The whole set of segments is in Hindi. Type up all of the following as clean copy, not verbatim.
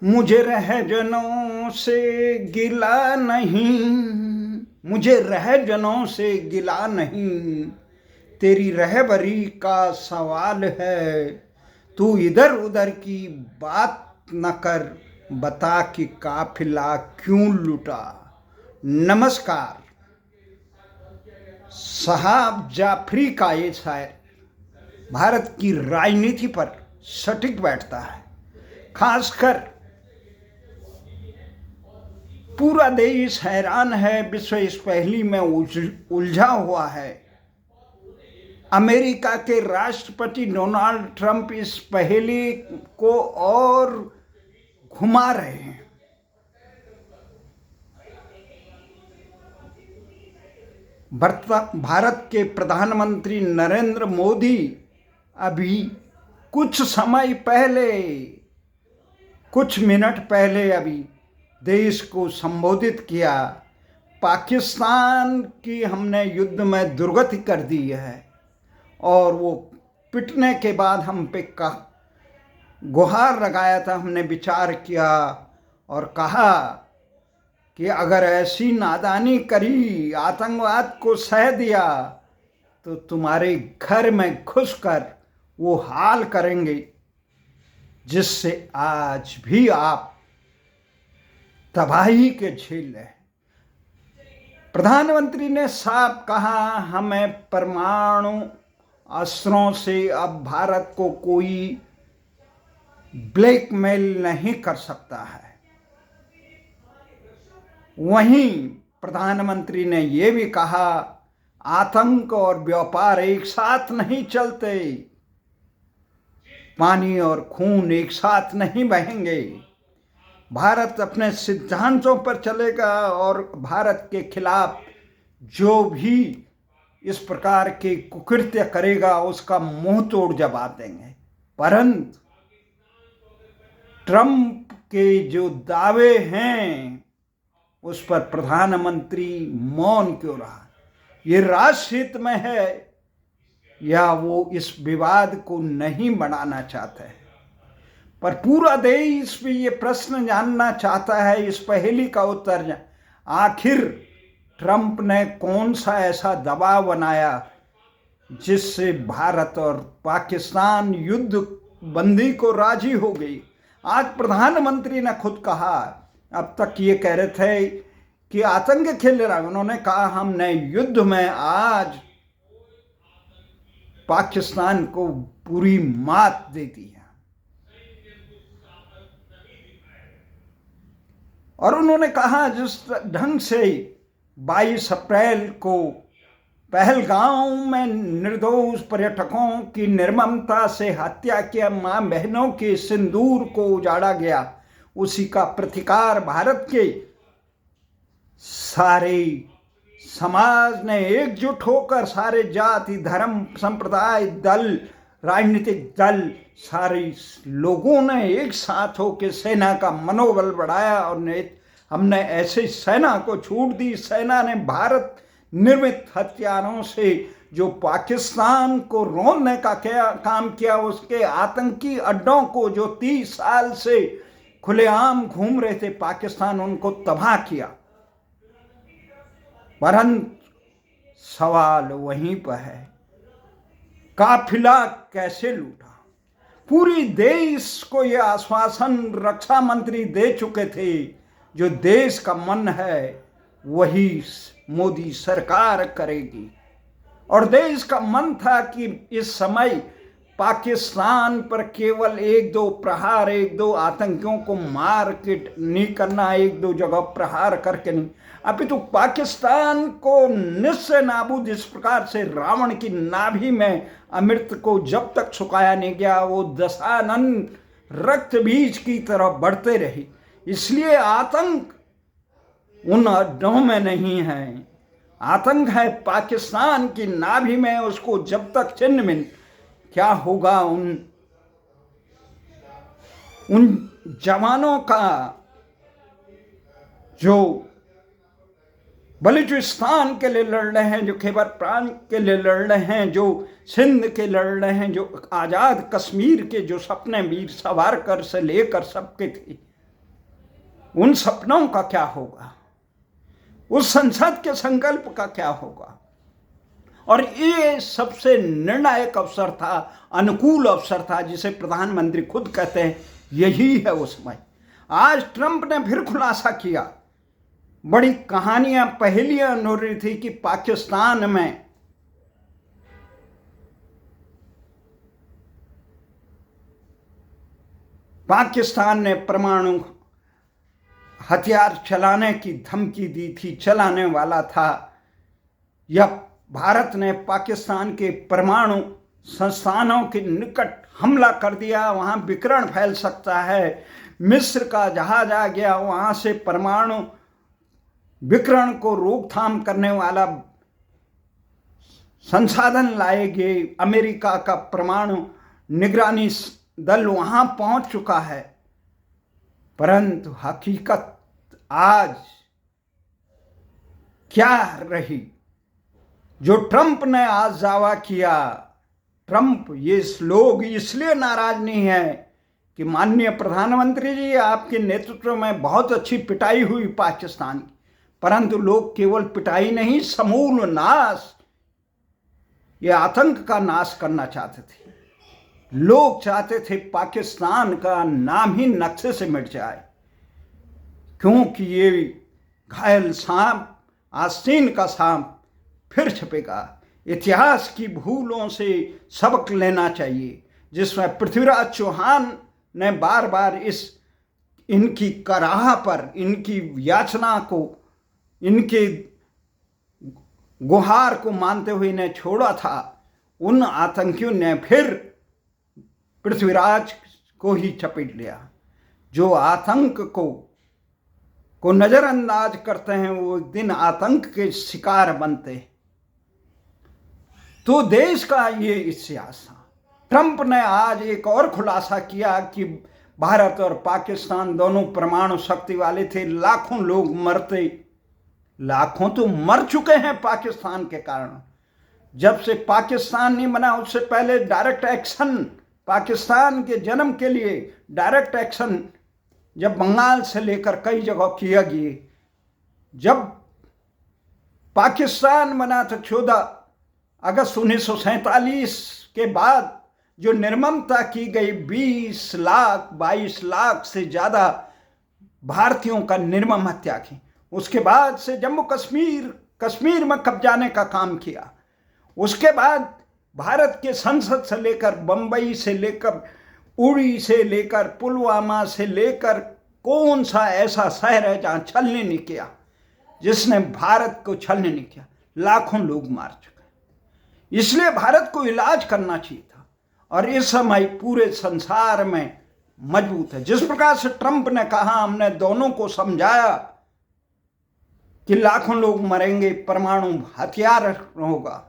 मुझे रहजनों से गिला नहीं, मुझे रहजनों से गिला नहीं, तेरी रहबरी का सवाल है। तू इधर उधर की बात न कर, बता कि काफिला क्यों लुटा। नमस्कार। साहब जाफरी का ये शायर भारत की राजनीति पर सटीक बैठता है। खासकर पूरा देश हैरान है, विश्व इस पहेली में उलझा हुआ है। अमेरिका के राष्ट्रपति डोनाल्ड ट्रंप इस पहेली को और घुमा रहे हैं। भारत के प्रधानमंत्री नरेंद्र मोदी अभी कुछ समय पहले, कुछ मिनट पहले अभी देश को संबोधित किया। पाकिस्तान की हमने युद्ध में दुर्गति कर दी है और वो पिटने के बाद हम पे गुहार लगाया था। हमने विचार किया और कहा कि अगर ऐसी नादानी करी, आतंकवाद को सह दिया, तो तुम्हारे घर में घुसकर वो हाल करेंगे जिससे आज भी आप तबाही के झेल रहे। प्रधानमंत्री ने साफ कहा, हमें परमाणु अस्त्रों से अब भारत को कोई ब्लैकमेल नहीं कर सकता है। वहीं प्रधानमंत्री ने यह भी कहा, आतंक और व्यापार एक साथ नहीं चलते, पानी और खून एक साथ नहीं बहेंगे। भारत अपने सिद्धांतों पर चलेगा और भारत के खिलाफ जो भी इस प्रकार के कुकृत्य करेगा उसका मुंह तोड़ जवाब देंगे। परंतु ट्रंप के जो दावे हैं उस पर प्रधानमंत्री मौन क्यों रहा? ये राष्ट्रहित में है या वो इस विवाद को नहीं बढ़ाना चाहते हैं? पर पूरा देश भी ये प्रश्न जानना चाहता है, इस पहेली का उत्तर। आखिर ट्रंप ने कौन सा ऐसा दबाव बनाया जिससे भारत और पाकिस्तान युद्ध बंदी को राजी हो गई? आज प्रधानमंत्री ने खुद कहा, अब तक ये कह रहे थे कि आतंक खेल रहा है, उन्होंने कहा हमने युद्ध में आज पाकिस्तान को पूरी मात दे दी है। और उन्होंने कहा जिस ढंग से 22 अप्रैल को पहलगांव में निर्दोष पर्यटकों की निर्ममता से हत्या किया, मां बहनों के सिंदूर को उजाड़ा गया, उसी का प्रतिकार भारत के सारे समाज ने एकजुट होकर, सारे जाति धर्म संप्रदाय दल राजनीतिक दल सारे लोगों ने एक साथ होकर सेना का मनोबल बढ़ाया और हमने ऐसे सेना को छूट दी। सेना ने भारत निर्मित हथियारों से जो पाकिस्तान को रोकने का काम किया, उसके आतंकी अड्डों को जो 30 साल से खुलेआम घूम रहे थे पाकिस्तान, उनको तबाह किया। परंतु सवाल वहीं पर है, काफिला कैसे लूटा? पूरी देश को यह आश्वासन रक्षा मंत्री दे चुके थे, जो देश का मन है वही मोदी सरकार करेगी। और देश का मन था कि इस समय पाकिस्तान पर केवल 1-2 प्रहार, 1-2 आतंकियों को मार के नहीं करना, 1-2 जगह प्रहार करके नहीं, अभी तो पाकिस्तान को निश्चय नाबूद। इस प्रकार से रावण की नाभि में अमृत को जब तक सुखाया नहीं गया, वो दशानन रक्त बीज की तरह बढ़ते रही। इसलिए आतंक उन अड्डों में नहीं है, आतंक है पाकिस्तान की नाभि में। उसको जब तक चिन्ह में क्या होगा, उन जवानों का जो बलूचिस्तान के लिए लड़ रहे हैं, जो खैबर प्रांत के लिए लड़ रहे हैं, जो सिंध के लड़ रहे हैं, जो आज़ाद कश्मीर के जो सपने वीर सावरकर से लेकर सबके थे, उन सपनों का क्या होगा, उस संसद के संकल्प का क्या होगा। और ये सबसे निर्णायक अवसर था, अनुकूल अवसर था, जिसे प्रधानमंत्री खुद कहते हैं यही है वो समय। आज ट्रंप ने फिर खुलासा किया। बड़ी कहानियां, पहेलियां हो रही थी कि पाकिस्तान ने परमाणु हथियार चलाने की धमकी दी थी, चलाने वाला था, या भारत ने पाकिस्तान के परमाणु संस्थानों के निकट हमला कर दिया, वहां विकिरण फैल सकता है, मिस्र का जहाज आ गया, वहां से परमाणु विकिरण को रोकथाम करने वाला संसाधन लाएंगे। अमेरिका का परमाणु निगरानी दल वहां पहुंच चुका है। परंतु हकीकत आज क्या रही, जो ट्रंप ने आज दावा किया। ट्रंप ये लोग इसलिए नाराज नहीं है कि माननीय प्रधानमंत्री जी, आपके नेतृत्व में बहुत अच्छी पिटाई हुई पाकिस्तान की, परंतु लोग केवल पिटाई नहीं, समूल नाश, ये आतंक का नाश करना चाहते थे। लोग चाहते थे पाकिस्तान का नाम ही नक्शे से मिट जाए, क्योंकि ये घायल सांप, आस्तीन का सांप फिर छपेगा। इतिहास की भूलों से सबक लेना चाहिए, जिसमें पृथ्वीराज चौहान ने बार बार इनकी कराह पर, इनकी याचना को, इनके गुहार को मानते हुए इन्हें छोड़ा था। उन आतंकियों ने फिर पृथ्वीराज को ही चपेट लिया। जो आतंक को नजरअंदाज करते हैं, वो एक दिन आतंक के शिकार बनते हैं। तो देश का ये इतिहास था। ट्रंप ने आज एक और खुलासा किया कि भारत और पाकिस्तान दोनों परमाणु शक्ति वाले थे, लाखों लोग मरते, लाखों तो मर चुके हैं पाकिस्तान के कारण। जब से पाकिस्तान नहीं बना, उससे पहले डायरेक्ट एक्शन, पाकिस्तान के जन्म के लिए डायरेक्ट एक्शन जब बंगाल से लेकर कई जगह किया गया। जब पाकिस्तान बना तो 14 अगस्त 1947 के बाद जो निर्ममता की गई, 20 लाख 22 लाख से ज़्यादा भारतीयों का निर्मम हत्या की। उसके बाद से जम्मू कश्मीर में कब्जाने का काम किया। उसके बाद भारत के संसद से लेकर, बंबई से लेकर, उड़ी से लेकर, पुलवामा से लेकर, कौन सा ऐसा शहर है जहां छलने नहीं किया, जिसने भारत को छलने नहीं किया। लाखों लोग मार चुके। इसलिए भारत को इलाज करना चाहिए था, और इस समय पूरे संसार में मजबूत है। जिस प्रकार से ट्रंप ने कहा, हमने दोनों को समझाया कि लाखों लोग मरेंगे, परमाणु हथियार होगा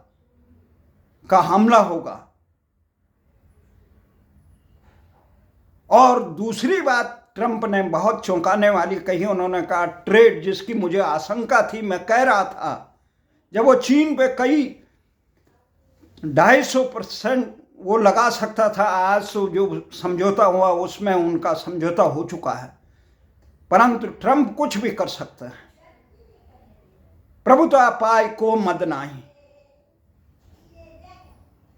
का हमला होगा। और दूसरी बात ट्रंप ने बहुत चौंकाने वाली कही। उन्होंने कहा ट्रेड, जिसकी मुझे आशंका थी, मैं कह रहा था जब वो चीन पे कई 250% वो लगा सकता था, आज तो जो समझौता हुआ उसमें उनका समझौता हो चुका है। परंतु ट्रंप कुछ भी कर सकता है। प्रभुता पाए को मद नाही।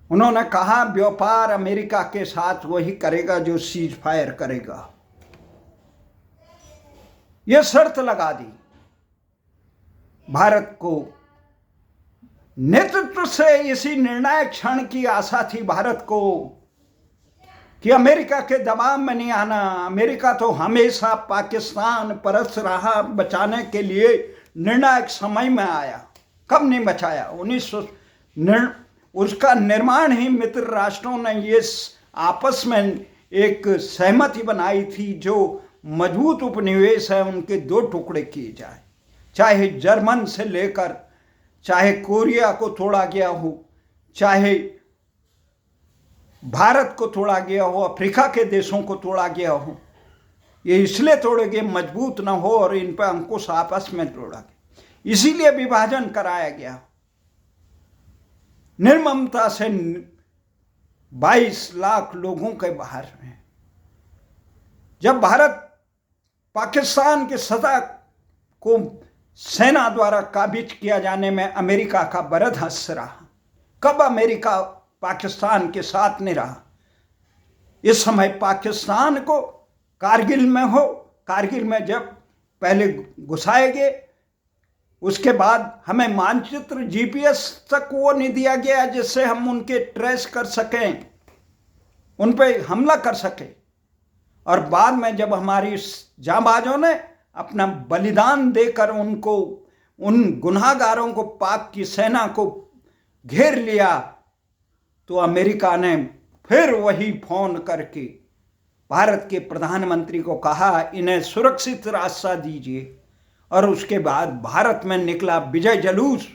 उन्होंने कहा व्यापार अमेरिका के साथ वही करेगा जो सीज फायर करेगा। यह शर्त लगा दी। भारत को नेतृत्व से इसी निर्णायक क्षण की आशा थी भारत को कि अमेरिका के दबाव में नहीं आना। अमेरिका तो हमेशा पाकिस्तान परस्त रहा, बचाने के लिए निर्णायक समय में आया। कब नहीं बचाया? 1900 उसका निर्माण ही मित्र राष्ट्रों ने ये आपस में एक सहमति बनाई थी, जो मजबूत उपनिवेश है उनके 2 टुकड़े किए जाए। चाहे जर्मन से लेकर, चाहे कोरिया को तोड़ा गया हो, चाहे भारत को तोड़ा गया हो, अफ्रीका के देशों को तोड़ा गया हो। ये इसलिए तोड़े गए मजबूत ना हो और इन पर अंकुश आपस में तोड़ा गया। इसीलिए विभाजन कराया गया। निर्ममता से 22 लाख लोगों के बाहर में। जब भारत पाकिस्तान की सत्ता को सेना द्वारा काबिज किया जाने में अमेरिका का बरद हस्त रहा। कब अमेरिका पाकिस्तान के साथ नहीं रहा? इस समय पाकिस्तान को कारगिल में जब पहले घुसाए गए, उसके बाद हमें मानचित्र जीपीएस तक वो नहीं दिया गया जिससे हम उनके ट्रेस कर सकें, उन पे हमला कर सकें। और बाद में जब हमारी जांबाजों ने अपना बलिदान देकर उनको, उन गुनाहगारों को, पाक की सेना को घेर लिया, तो अमेरिका ने फिर वही फोन करके भारत के प्रधानमंत्री को कहा इन्हें सुरक्षित रास्ता दीजिए। और उसके बाद भारत में निकला विजय जुलूस।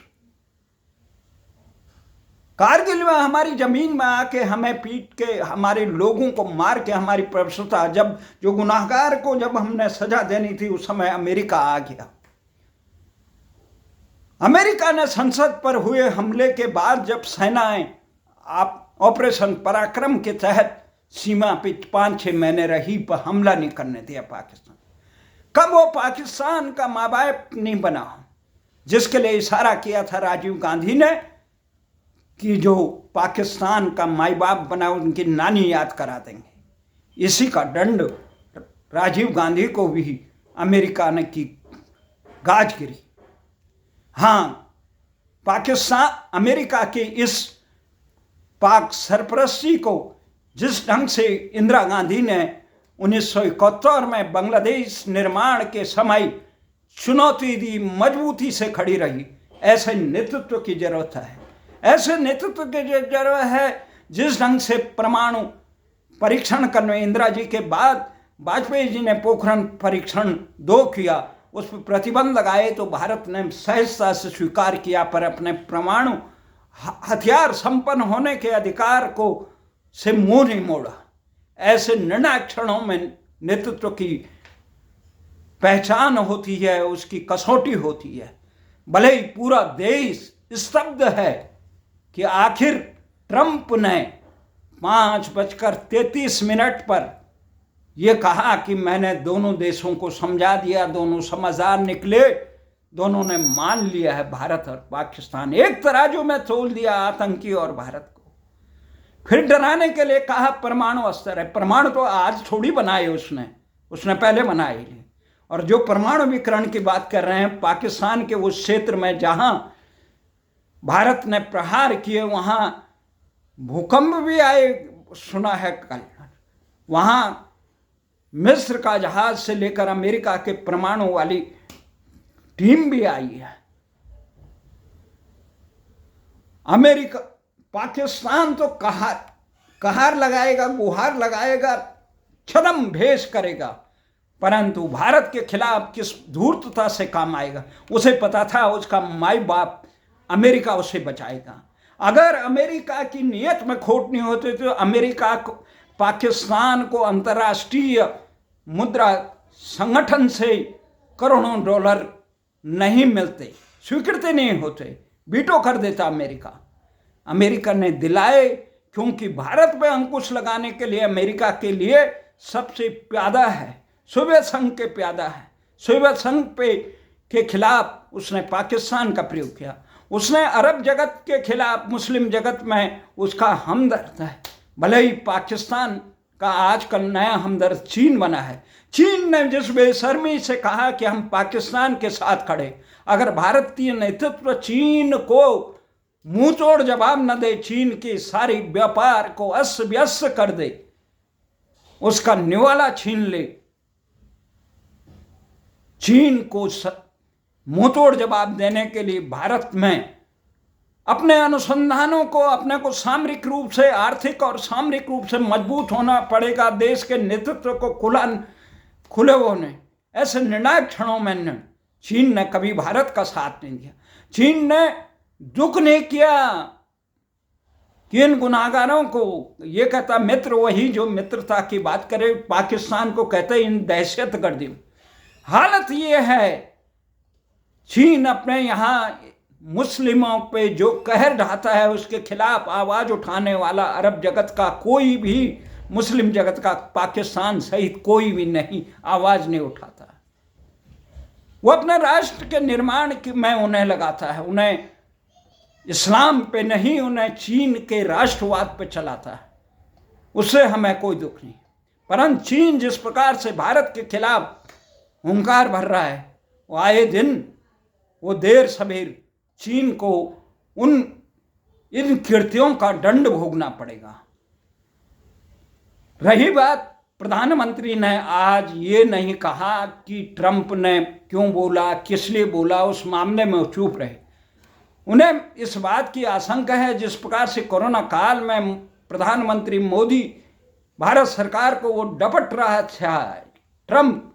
कारगिल में हमारी जमीन में आके हमें पीट के, हमारे लोगों को मार के, हमारी प्रभुसत्ता, जब जो गुनाहगार को जब हमने सजा देनी थी उस समय अमेरिका आ गया। अमेरिका ने संसद पर हुए हमले के बाद जब सेनाएं ऑपरेशन पराक्रम के तहत सीमा पे 5-6 महीने रही, पर हमला नहीं करने दिया पाकिस्तान। कब वो पाकिस्तान का माँ बाप नहीं बना जिसके लिए इशारा किया था राजीव गांधी ने कि जो पाकिस्तान का माई बाप बना उनकी नानी याद करा देंगे। इसी का दंड राजीव गांधी को भी अमेरिका ने की गाज गिरी। हाँ, पाकिस्तान अमेरिका के इस पाक सरपरस्ती को जिस ढंग से इंदिरा गांधी ने 1971 में बांग्लादेश निर्माण के समय चुनौती दी, मजबूती से खड़ी रही, ऐसे नेतृत्व की जरूरत है। ऐसे नेतृत्व की जरूरत है जिस ढंग से परमाणु परीक्षण करने इंदिरा जी के बाद वाजपेयी जी ने पोखरण परीक्षण 2 किया, उस पर प्रतिबंध लगाए तो भारत ने सहजता से स्वीकार किया, पर अपने परमाणु हथियार संपन्न होने के अधिकार को से मुंह नहीं मोड़ा। ऐसे निर्णायक क्षणों में नेतृत्व की पहचान होती है, उसकी कसौटी होती है। भले ही पूरा देश स्तब्ध है कि आखिर ट्रंप ने 5:33 पर यह कहा कि मैंने दोनों देशों को समझा दिया, दोनों समझदार निकले, दोनों ने मान लिया है भारत और पाकिस्तान, एक तराजू में तोल दिया आतंकी और भारत को। फिर डराने के लिए कहा परमाणु अस्त्र है। परमाणु तो आज थोड़ी बनाए उसने पहले बनाए ही। और जो परमाणु विकिरण की बात कर रहे हैं, पाकिस्तान के उस क्षेत्र में जहां भारत ने प्रहार किए वहां भूकंप भी आए, सुना है कल। वहां मिस्र का जहाज से लेकर अमेरिका के परमाणु वाली टीम भी आई है। अमेरिका, पाकिस्तान तो कहार लगाएगा, गुहार लगाएगा, छदम भेष करेगा, परंतु भारत के खिलाफ किस धूर्तता से काम आएगा। उसे पता था उसका माई बाप अमेरिका उसे बचाएगा। अगर अमेरिका की नीयत में खोट नहीं होती तो अमेरिका को, पाकिस्तान को अंतर्राष्ट्रीय मुद्रा संगठन से करोड़ों डॉलर नहीं मिलते, स्वीकृति नहीं होते, वीटो कर देता अमेरिका ने दिलाए, क्योंकि भारत में अंकुश लगाने के लिए अमेरिका के लिए सबसे प्यादा है, सोवियत संघ के प्यादा है। सोवियत संघ के खिलाफ उसने पाकिस्तान का प्रयोग किया। उसने अरब जगत के खिलाफ मुस्लिम जगत में उसका हमदर्द है। भले ही पाकिस्तान का आजकल नया हमदर्द चीन बना है। चीन ने जिस बेशर्मी से कहा कि हम पाकिस्तान के साथ खड़े, अगर भारतीय नेतृत्व चीन को मुंह तोड़ जवाब न दे, चीन के सारे व्यापार को अस्त व्यस्त कर दे, उसका निवाला छीन ले, चीन को मुंह तोड़ जवाब देने के लिए भारत में अपने अनुसंधानों को, अपने को सामरिक रूप से, आर्थिक और सामरिक रूप से मजबूत होना पड़ेगा। देश के नेतृत्व को खुले होने, ऐसे निर्णायक क्षणों में चीन ने कभी भारत का साथ नहीं दिया। चीन ने दुख नहीं किया कि इन गुनाहगारों को, ये कहता मित्र वही जो मित्रता की बात करे, पाकिस्तान को कहते इन दहशतगर्दी। हालत ये है, चीन अपने यहाँ मुस्लिमों पे जो कहर ढाता है उसके खिलाफ आवाज उठाने वाला अरब जगत का कोई भी मुस्लिम जगत का पाकिस्तान सहित कोई भी नहीं आवाज नहीं उठाता। वो अपने राष्ट्र के निर्माण में उन्हें लगाता है, उन्हें इस्लाम पे नहीं, उन्हें चीन के राष्ट्रवाद पे चलाता है। उससे हमें कोई दुख नहीं। परंतु चीन जिस प्रकार से भारत के खिलाफ हुंकार भर रहा है, वो आए दिन, वो देर सबेर चीन को इन कृत्यों का दंड भोगना पड़ेगा। रही बात, प्रधानमंत्री ने आज ये नहीं कहा कि ट्रंप ने क्यों बोला, किस लिए बोला, उस मामले में वो चुप रहे। उन्हें इस बात की आशंका है, जिस प्रकार से कोरोना काल में प्रधानमंत्री मोदी भारत सरकार को वो डपट रहा था, ट्रंप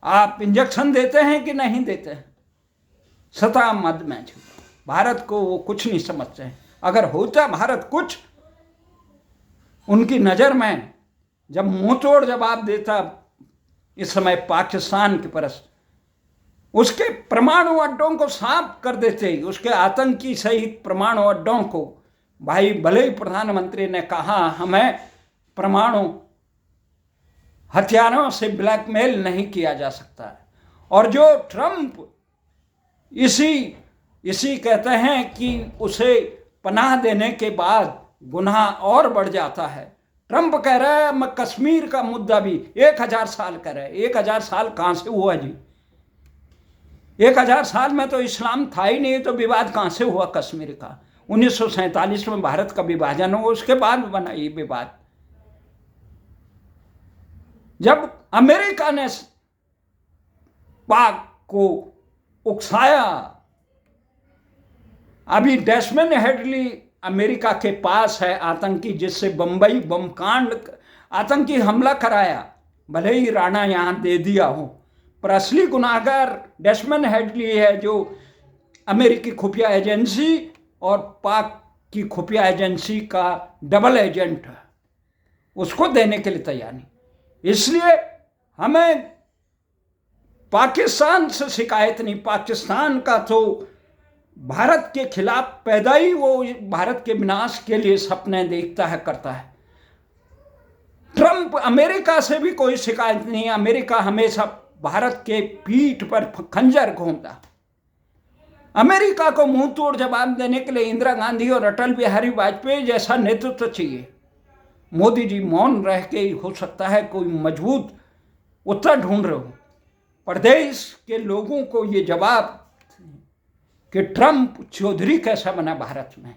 आप इंजेक्शन देते हैं कि नहीं देते हैं, सता मद में भारत को वो कुछ नहीं समझते हैं। अगर होता भारत कुछ उनकी नज़र में, जब मुंह तोड़ जवाब देता इस समय पाकिस्तान के परस, उसके परमाणु अड्डों को साफ कर देते, उसके आतंकी सहित परमाणु अड्डों को। भाई भले ही प्रधानमंत्री ने कहा हमें परमाणु हथियारों से ब्लैकमेल नहीं किया जा सकता है, और जो ट्रंप इसी कहते हैं कि उसे पनाह देने के बाद गुनाह और बढ़ जाता है। ट्रंप कह रहा है मैं कश्मीर का मुद्दा भी 1000 साल कह रहा है। 1000 साल कहाँ से हुआ जी? 1000 साल में तो इस्लाम था ही नहीं, तो विवाद कहाँ से हुआ कश्मीर का? 1947 में भारत का विभाजन हुआ, उसके बाद बना ये विवाद। जब अमेरिका ने पाक को उकसाया, अभी डेस्मंड हेडली अमेरिका के पास है आतंकी, जिससे बंबई बम कांड आतंकी हमला कराया, भले ही राणा यहाँ दे दिया हो, पर असली गुनाहगार डेस्मंड हेडली है, जो अमेरिकी खुफिया एजेंसी और पाक की खुफिया एजेंसी का डबल एजेंट है, उसको देने के लिए तैयार नहीं। इसलिए हमें पाकिस्तान से शिकायत नहीं। पाकिस्तान का तो भारत के खिलाफ पैदा ही वो भारत के विनाश के लिए सपने देखता है, करता है। ट्रंप अमेरिका से भी कोई शिकायत नहीं। अमेरिका हमेशा भारत के पीठ पर खंजर घूमता। अमेरिका को मुंह तोड़ जवाब देने के लिए इंदिरा गांधी और अटल बिहारी वाजपेयी जैसा नेतृत्व चाहिए। मोदी जी मौन रह के हो सकता है कोई मजबूत उत्तर ढूंढ रहे हो। प्रदेश के लोगों को ये जवाब कि ट्रंप चौधरी कैसा बना भारत में,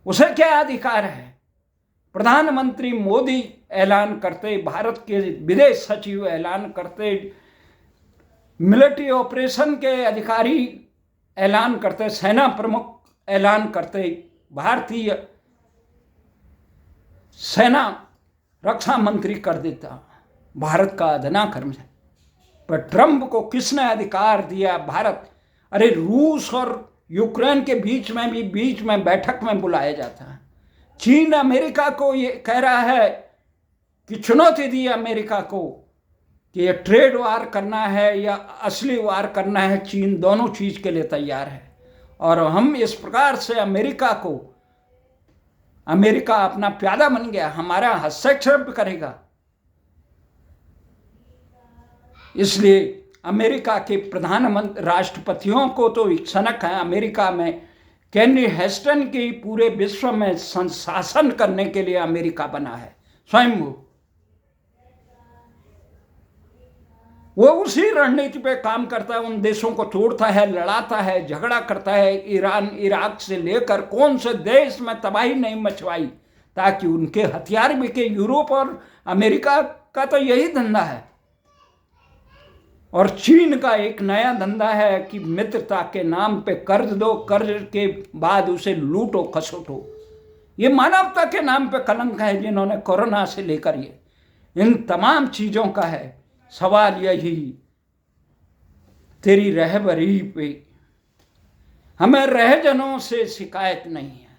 उसे क्या अधिकार है? प्रधानमंत्री मोदी ऐलान करते, भारत के विदेश सचिव ऐलान करते, मिलिट्री ऑपरेशन के अधिकारी ऐलान करते, सेना प्रमुख ऐलान करते, भारतीय सेना रक्षा मंत्री कर देता भारत का अदना कर्मचारी। पर ट्रंप को किसने अधिकार दिया? भारत, अरे रूस और यूक्रेन के बीच में बैठक में बुलाया जाता है। चीन अमेरिका को ये कह रहा है कि चुनौती दी अमेरिका को कि ये ट्रेड वार करना है या असली वार करना है, चीन दोनों चीज के लिए तैयार है। और हम इस प्रकार से अमेरिका अपना प्यादा बन गया, हमारा हस्तक्षेप करेगा। इसलिए अमेरिका के प्रधानमंत्री राष्ट्रपतियों को तो सनक है। अमेरिका में कैनी हेस्टन की पूरे विश्व में शासन करने के लिए अमेरिका बना है स्वयं। वो उसी रणनीति पे काम करता है, उन देशों को तोड़ता है, लड़ाता है, झगड़ा करता है। ईरान इराक से लेकर कौन से देश में तबाही नहीं मचवाई ताकि उनके हथियार बिके। यूरोप और अमेरिका का तो यही धंधा है। और चीन का एक नया धंधा है कि मित्रता के नाम पे कर्ज दो, कर्ज के बाद उसे लूटो खसोटो। ये मानवता के नाम पे कलंक है जिन्होंने कोरोना से लेकर ये इन तमाम चीजों का है। सवाल यही, तेरी रहबरी पे हमें रहजनों से शिकायत नहीं है,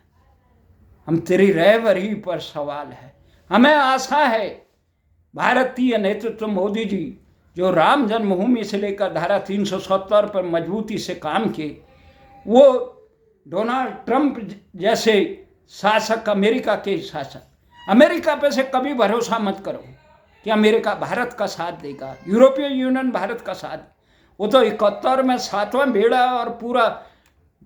हम तेरी रहबरी पर सवाल है। हमें आशा है भारतीय नेतृत्व मोदी जी जो राम जन्मभूमि से लेकर धारा 370 पर मजबूती से काम किए, वो डोनाल्ड ट्रंप जैसे शासक, अमेरिका के शासक अमेरिका पे से कभी भरोसा मत करो कि अमेरिका भारत का साथ देगा, यूरोपियन यूनियन भारत का साथ। वो तो 71 में 7वां बेड़ा और पूरा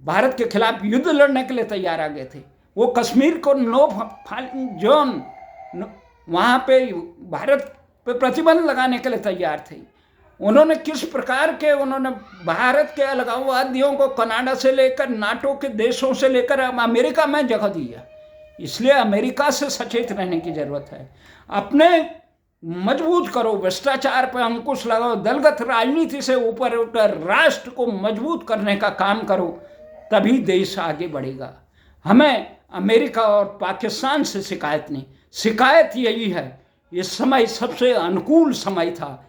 भारत के खिलाफ युद्ध लड़ने के लिए तैयार आ गए थे। वो कश्मीर को नो फाइटिंग जोन वहाँ पे भारत पे प्रतिबंध लगाने के लिए तैयार थे। उन्होंने किस प्रकार के उन्होंने भारत के अलगाववादियों को कनाडा से लेकर नाटो के देशों से लेकर अमेरिका में जगह दी है। इसलिए अमेरिका से सचेत रहने की जरूरत है। अपने मजबूत करो, भ्रष्टाचार पर अंकुश लगाओ, दलगत राजनीति से ऊपर उठकर राष्ट्र को मजबूत करने का काम करो, तभी देश आगे बढ़ेगा। हमें अमेरिका और पाकिस्तान से शिकायत नहीं, शिकायत यही है इस समय सबसे अनुकूल समय था।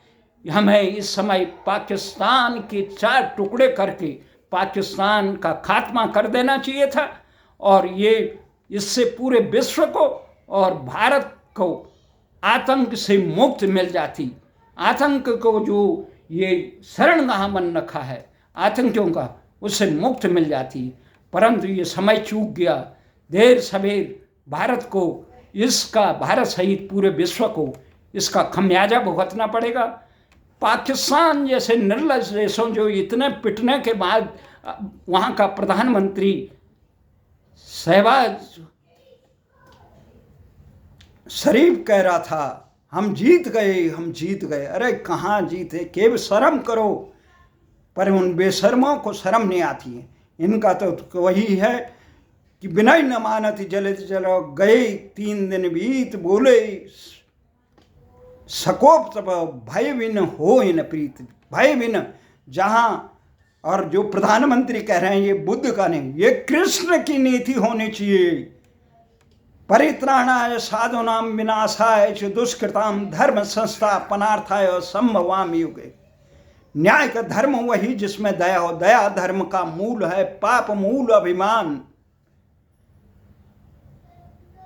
हमें इस समय पाकिस्तान के 4 टुकड़े करके पाकिस्तान का खात्मा कर देना चाहिए था, और ये इससे पूरे विश्व को और भारत को आतंक से मुक्त मिल जाती। आतंक को जो ये शरणगाह बन रखा है आतंकियों का, उससे मुक्त मिल जाती। परंतु ये समय चूक गया। देर सवेर भारत को इसका, भारत सहित पूरे विश्व को इसका खमियाजा भुगतना पड़ेगा। पाकिस्तान जैसे निर्लज देशों जो इतने पिटने के बाद वहाँ का प्रधानमंत्री शहबाज शरीफ कह रहा था हम जीत गए, हम जीत गए। अरे कहाँ जीते, केवल शर्म करो। पर उन बेशर्मों को शर्म नहीं आती है। इनका तो वही है कि बिना न मानत जलत जलो, गए 3 दिन बीत, बोले सकोप तब भय बिन हो इन प्रीत। भय बिन जहाँ, और जो प्रधानमंत्री कह रहे हैं ये बुद्ध का नहीं, ये कृष्ण की नीति होनी चाहिए। परित्राणाय साधूनाम विनाशाय च दुष्कृताम धर्म संस्थापनार्थाय संभवामि युगे। न्याय का धर्म वही जिसमें दया हो। दया धर्म का मूल है, पाप मूल अभिमान।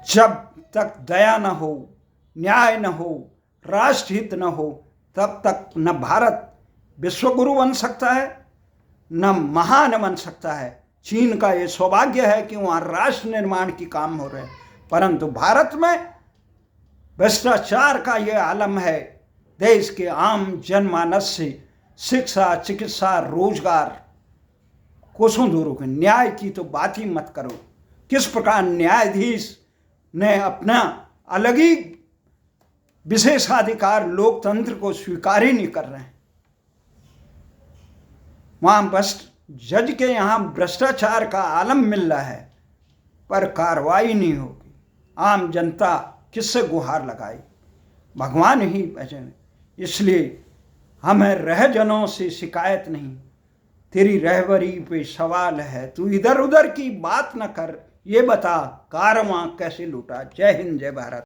जब तक दया न हो, न्याय न हो, राष्ट्रहित न हो, तब तक न भारत विश्वगुरु बन सकता है, न महान बन सकता है। चीन का ये सौभाग्य है कि वहाँ राष्ट्र निर्माण की काम हो रहे हैं, परंतु भारत में भ्रष्टाचार का ये आलम है। देश के आम जनमानस से शिक्षा, चिकित्सा, रोजगार कोसों दूर हो गए। न्याय की तो बात ही मत करो। किस प्रकार न्यायाधीश ने अपना अलग ही विशेषाधिकार लोकतंत्र को स्वीकार ही नहीं कर रहे हैं। वहाँ बस जज के यहाँ भ्रष्टाचार का आलम मिल रहा है, पर कार्रवाई नहीं होगी। आम जनता किससे गुहार लगाई, भगवान ही बचाए। इसलिए हमें रहजनों से शिकायत नहीं, तेरी रहबरी पे सवाल है। तू इधर उधर की बात न कर, ये बता कारवां कैसे लूटा। जय हिंद, जय भारत।